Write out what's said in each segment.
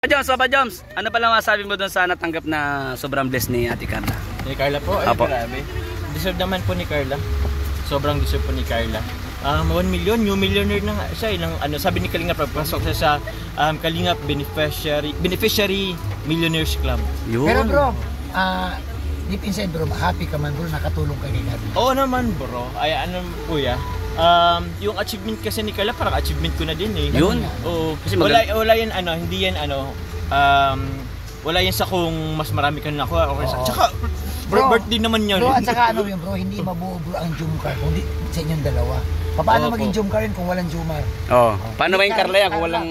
Papa Joms, ano pala masabi mo doon sa natanggap na sobrang bless ni Ate Carla? Ni Carla po, ay grabe. Deserve naman po ni Carla. Sobrang deserve po ni Carla. 1 million, new millionaire na nga siya. Sabi ni Kalingap, pasok siya sa Kalingap Beneficiary Millionaires Club. Yun. Pero bro, deep inside bro, happy ka man bro, nakatulong ka kay Carla. Oo naman bro, ay kuya. Yung achievement kasi ni Carla, parang achievement ko na din eh. Yun? Oo. Kasi wala yan hindi yan wala yan sa kung mas marami ka na ako. Okay, tsaka bro, birthday naman yun. Bro, at saka yun bro, hindi mabuo bro ang Jumcar kung di sa inyong dalawa. Paano maging Jumcar yun kung walang Jumar? Paano maging Carla yan kung walang...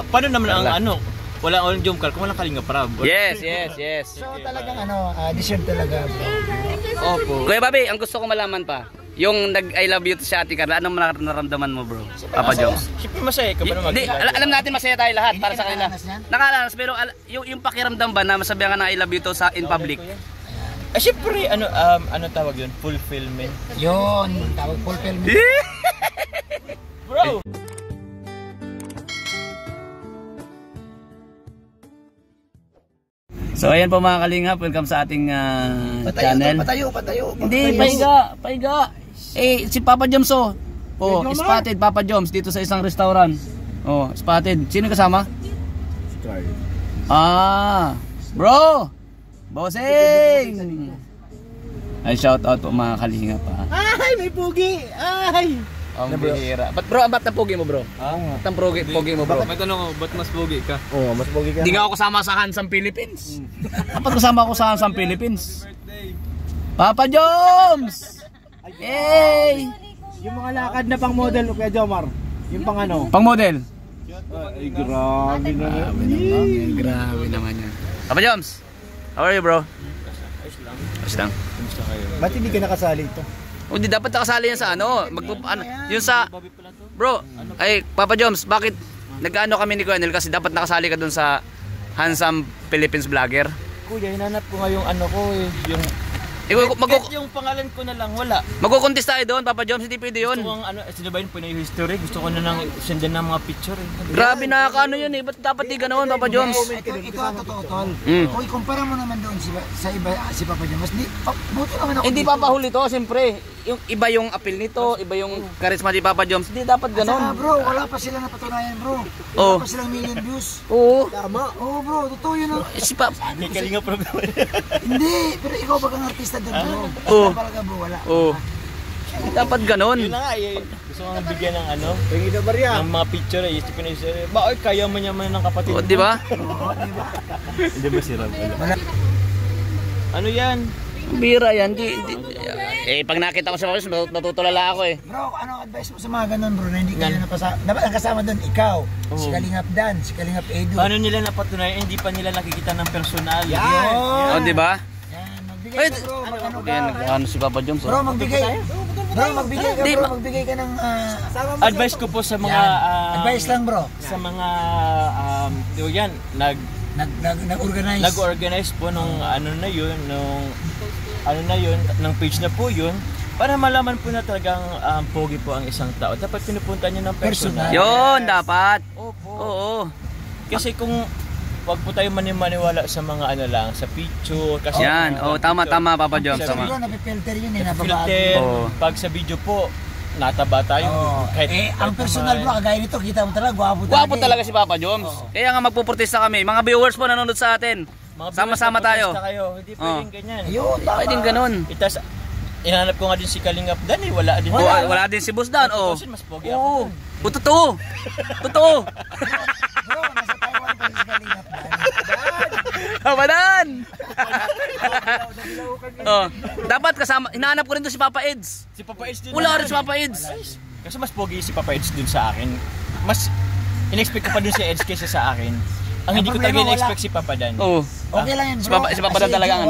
Paano naman ang walang Jumcar kung walang Kalingap Rab? Yes. So talagang deserve talaga bro. Opo. Kuya Bobby, ang gusto ko malaman pa, yung nag-I love you to si Ate Carla, anong nararamdaman mo bro? Papa Joms? Siyempre masaya ka ba naman? Alam natin masaya tayo lahat para sa kanila. Nakalanas, pero yung pakiramdam ba na masabihan ka na I love you to in public? Siyempre, ano tawag yun? Fulfillment. Yun, tawag fulfillment. Bro! So ayan po mga Kalingap, welcome sa ating channel. Patayo. Hindi, paiga. Si Papa Joms spotted Papa Joms dito sa isang restaurant. Spotted. Sino kasama? Si Carl. Bro! Bossing! Ay, shout out po mga Kalingap pa. Ay, may pugi! Ay! Ang bihira. Ba't na pogi mo bro? Ba't ang pogi mo bro? May tanong ko, ba't mas pogi ka? Oo, mas pogi ka. Hindi nga ako kasama sa Hansam Philippines. Dapat kasama ako sa Hansam Philippines. Papa Joms! Hey! Yung mga lakad na pang model o kaya Jomar? Yung pang ano? Pang model? Ay, grabe naman. Grabe naman yan. Papa Joms! How are you bro? Ayos lang. Ba't hindi ka nakasali ito? Hindi dapat nakasali yan sa yung sa bro, ay Papa Joms, bakit nag-ano kami ni Kuya Nel kasi dapat nakasali ka dun sa Handsome Philippines Vlogger? Kuya, hinanap ko nga yung yung yung pangalan ko na lang, wala. Magko-contest tayo doon, Papa Joms, hindi pwede yun. Gusto kong sinabayin po na yung history, gusto ko na nang sendan ng mga picture eh. Grabe nakakaano yun eh, ba't dapat di ganoon Papa Joms? Ito ang totoo tol. Kung ikumpara mo naman doon sa iba, si Papa Joms, buti naman ako. Hindi papahuli to, siyempre. Yung iba yung appeal nito, iba yung charisma ni Papa Joms, hindi dapat ganoon. Bro, wala pa sila napatunayan bro. Wala pa silang million views. Oo. Tama. Oo bro, totoo yun. Si Papa. May Kalingap problema. Hindi, pero ikaw bagang artista doon bro. Oo. Talaga bro, wala. Oo. Dapat ganon. Yun na nga gusto ko nang bigyan ng ng mga picture eh. Bakit kaya mo niya man ng kapatid mo? Di ba? Hindi ba sirap? Ano yan? Bira yan. Pag nakita ko sa mga natutulala ako eh. Bro, ano advice mo sa mga ganun bro na hindi ka nila napasa? Dapat ang kasama doon ikaw, si Kalingap Dan, si Kalingap Edu. Paano nila napatunayan? Hindi pa nila nakikita ng personal. Yan! Di ba? Yan, magbigay ka bro, magano ka. Ano si Papa Joms? Bro, magbigay ka ng advice ko po sa mga advice lang bro. Sa mga yan, nag-organize po nung ng page na po yun para malaman po na talagang pogi po ang isang tao. Dapat pinupunta niyo ng personal. Yun, dapat. Opo. Oo. Kasi kung wag po tayo maniwala sa mga lang, sa picture. Kasi yan, tama Papa Joms. Kasi bro, napipilter yun filter. Pag sa video po, nataba tayo. Ang personal bro, kagaya nito, kita mo talaga, gwapo talaga si Papa Joms. Kaya nga magpuprotesta kami. Mga viewers po nanonood sa atin. Sama-sama tayo. Hindi pwedeng ganyan. Ayun, pwedeng ganun. Inahanap ko nga din si Kalingap Dan eh. Wala din. Wala din si Boss Dan. Mas pogi ako. Totoo. Bro, nasa Taiwan pa si Kalingap Dan. Kabanan! Dapat kasama, hinahanap ko rin doon si Papa Eds. Si Papa Eds din. Wala rin si Papa Eds. Kasi mas pogi si Papa Eds dun sa akin. Mas in-expect ko pa dun si Eds kaysa sa akin. Ang hindi ko talaga in-expect si Papa Dan. Okay lang yan bro. Si Papa Dan talaga ang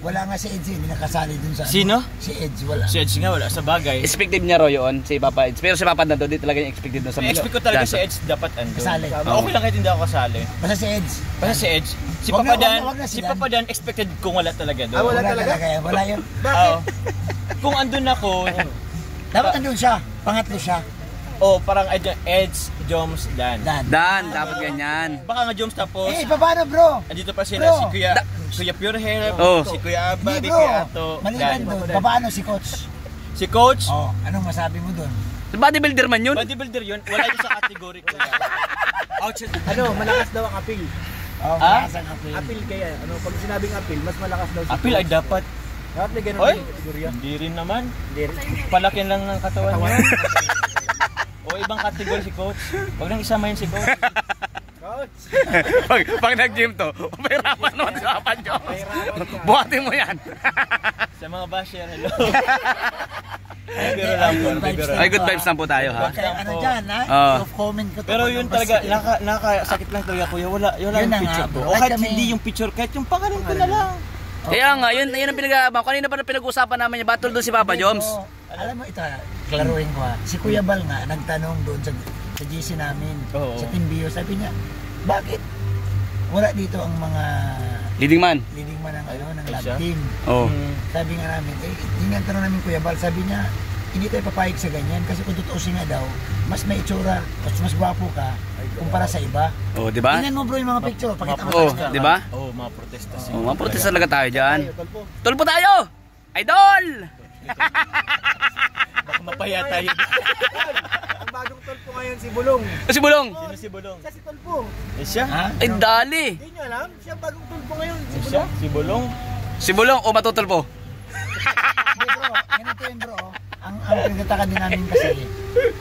Wala nga si Eds hindi nakasali dun sa Sino? Si Eds wala. Si Eds nga wala sa bagay. Expected niya ro yun, si Papa Eds. Pero si Papa Dan doon, di talaga yung expected doon sa mga. Expect ko talaga si Eds dapat andun. Kasali. Okay lang kahit hindi ako kasali. Basta si Eds. Si Papa Dan expected kung wala talaga doon. Wala talaga. Wala yun. Bakit? Kung andun ako, dapat andun siya. Pangatlo siya. parang Edge, Joms, Dan. Dapat ganyan. Baka nga Joms tapos, paano bro? andito pa sila Bro. si Kuya Pure Hair, si Kuya Abba, Hindi di bro, Kuya Ato, maliban Dan. doon, paano si coach? Si Coach, Anong masabi mo doon? Bodybuilder man yun. bodybuilder yun, wala yun sa category ko. Malakas daw ang appeal. Malakas ang appeal. Appeal kaya, pag sinabing appeal, mas malakas daw si Apil ay dapat. Dapat may ganun Oy, yung kategorya. hindi rin naman. Palakin lang ng katawan niya. O ibang category si Coach. Wag nang isama yun si Coach. Coach! pag nag-gym to, pahirapan naman si Papa Joms. Buhatin mo yan. Sa mga basher, hello. Bibiro lang po. Bibiro lang. Ay, good vibes lang po tayo ha. Kaya ano dyan ha? Comment ko to. Pero yun talaga, nakakasakit lang talaga kuya. Wala Yun yung na picture nga, ko. bro. O kahit Kami- hindi yung picture, kahit yung pangalan ko na lang. Kaya nga, yun ang pinag-aabang. Kanina pa na pinag-usapan namin yung battle doon si Papa Joms. Alam mo ito, klaruhin ko ha. Si Kuya Bal nga, nagtanong doon sa GC namin, Oo. sa Team Bio, sabi niya, bakit wala dito ang mga Leading man. leading man ng lab siya? team? Oh. Sabi nga namin, tingnan tanong namin Kuya Bal, sabi niya, hindi tayo papayag sa ganyan kasi kung tutuusin nga daw, mas may itsura, mas gwapo ka kumpara sa iba. Oh, di ba? Tingnan mo bro yung mga picture, pakita mo Oh, sa di ba? Oo, mga protesta siya. Oh, mga protest talaga tayo dyan. Tulpo tayo! Idol! Baka mapaya tayo. Ang bagong tulpo ngayon si Bulong. Si Bulong! Sino si Bulong? Siya si tulpo. Siya? Ha? Ay, dali! Hindi nyo alam? Siya ang bagong tulpo ngayon. Si Siya? Bulong. Si Bulong? Si Bulong o matutulpo? Hindi bro, ganito yun bro. Ang pinagtataka din namin kasi,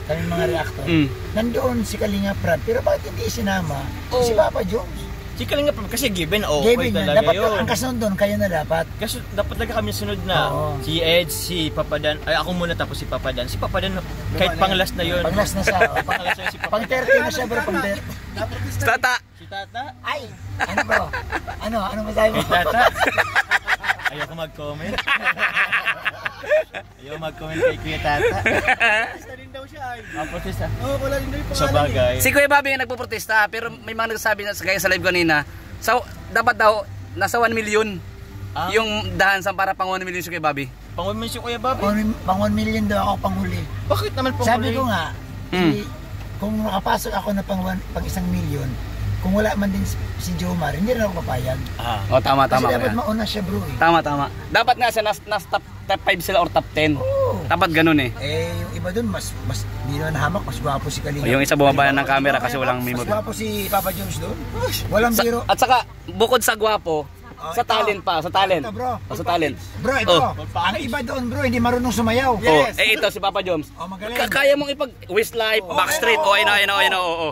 kami mga reactor, nandoon si Kalinga Prab, pero bakit hindi sinama si Papa Joms? Si Kalinga Prab kasi given, Given okay yun, talaga dapat yun. ang kasunod doon, kayo na dapat. Kasi dapat talaga kami sunod na. Oo. Si Edge, si Papadan, ay ako muna tapos si Papadan. Si Papadan, kahit pang last na yun. Pag-last na siya, Pang last na yun si pang Papadan. 30 na siya bro, pang 30. Tata! Si Tata? Ay! Ano bro? Ano masabi mo? Si Tata? Ayoko mag-comment. Ayoko mag-comment kay Kuya Tata. Protesta din daw siya ay. Protesta. Oo, wala din daw yung Sa pangalan. bagay. Si Kuya Bobby yung nagpo-protesta, pero may mga nagsasabi na gaya sa live kanina, dapat daw nasa 1 million yung dahansan para pang 1 million si Kuya Bobby. Pangumin si Kuya Bobby. Pang 1 million daw ako panghuli. Bakit naman panghuli? Sabi ko nga, kung makapasok ako na pang 1 million, kung wala man din si Jomar, hindi rin ako papayag. Oh, tama. Kasi dapat Kuya. mauna siya bro eh. Tama. Dapat nga siya nas top 5 sila or top 10. Oo. Dapat ganun eh. Yung iba dun, mas hindi naman hamak, mas gwapo si Kalinga. Yung isa bumaba na ng camera kasi walang Mas memory. gwapo si Papa Joms doon. Walang biro. At saka, bukod sa gwapo, sa ito. talent pa, sa talent. Ito, bro. Sa talent. Bro, ito. Oh. Ang iba doon bro, hindi marunong sumayaw. Oh, ito si Papa Joms. Oh, magaling. Kaya mong Westlife, Backstreet, ayun. Oh.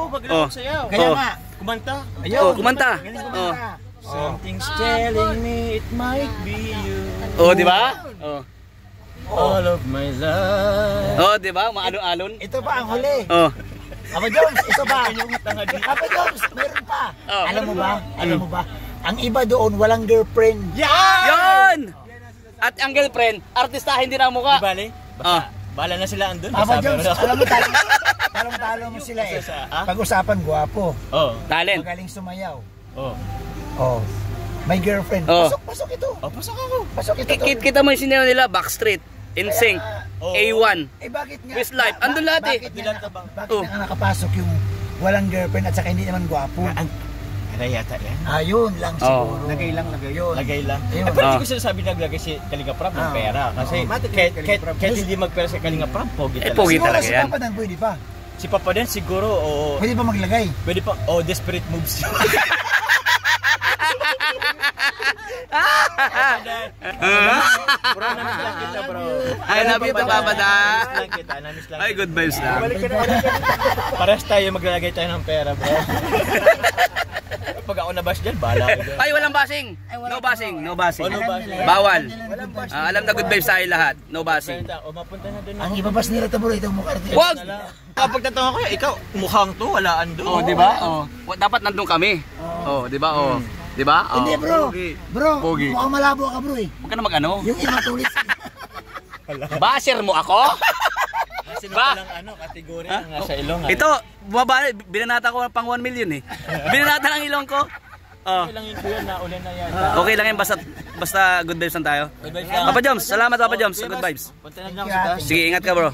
Magaling sayaw. Kaya nga. Kumanta. Oh, kumanta. Galing Oh. kumanta. Something's telling me it might be you. Oh, di ba? Oh. All of my life. Oh, di ba? Maalon-alon. Ito pa ang huli. Oh. Papa Joms, ito pa. Yung tanga din. Papa Joms, meron pa. Oh. Alam mo ba? Ang iba doon, walang girlfriend. Yon! At ang girlfriend, artistahin din ang Di mukha. bale? Oh. Bala na sila andun. Papa Sabi Joms, mo. alam mo, talong-talo mo sila eh. Ah? Pag-usapan, gwapo. Oh. Talent. Magaling sumayaw. Oh. Oh. May girlfriend. Oh. Pasok ito. Oh, pasok ako. Pasok ito. Kita mo yung sinero nila, Backstreet, NSYNC, Oh. A1. Bakit nga? Westlife, andun lahat eh. Bakit Oh. nga nakapasok yung walang girlfriend at saka hindi naman gwapo? Kaya yata yan. Ayun lang siguro. Lagay lang. Yun. Lagay lang. Ayun. Pero hindi ko sinasabi naglagay si Kalinga Prab ng pera. Kasi kahit hindi magpera si Kalinga Prab, pogi talaga. pogi Siguro talaga si yan. Papa Dan, pwede pa. Si Papa din siguro, oo. Pwede pa maglagay. Pwede pa, desperate moves. Bro, namiss lang kita, bro. I love you, Papa Dan. Namiss lang kita, namiss lang Ay, kita. good vibes lang. Parehas tayo maglalagay tayo ng pera, bro. Pag ako nabash dyan, bahala ko dyan. Ay, walang basing. No basing. Oh, no basing. Bawal. Alam na good vibes tayo lahat. No basing. O, mapunta na doon Ang ako. ibabas nila ito bro, itong mukha ito. Wag! Kapag tatanong ko, ikaw, mukhang to, walaan doon. Oh, di ba? Oh. Dapat nandun kami. Oh, di ba? Oh. Di ba? Oh. Hindi bro. Bro, Pogi. mukhang malabo ka bro eh. Huwag ka na mag-ano. Yung iba tulis. Basher mo ako? Sino Ba? palang kategorya ng nasa ilong. Ito, bumaba, binanata ko pang 1 million eh. Binanata ng ilong ko. Oh. Okay lang yun, kuya, naulan na yata. Okay lang yan, basta good vibes lang tayo. Good vibes lang. Papa Joms, salamat Papa Joms sa good vibes. Punta na lang ako sa taas. Sige, ingat ka bro.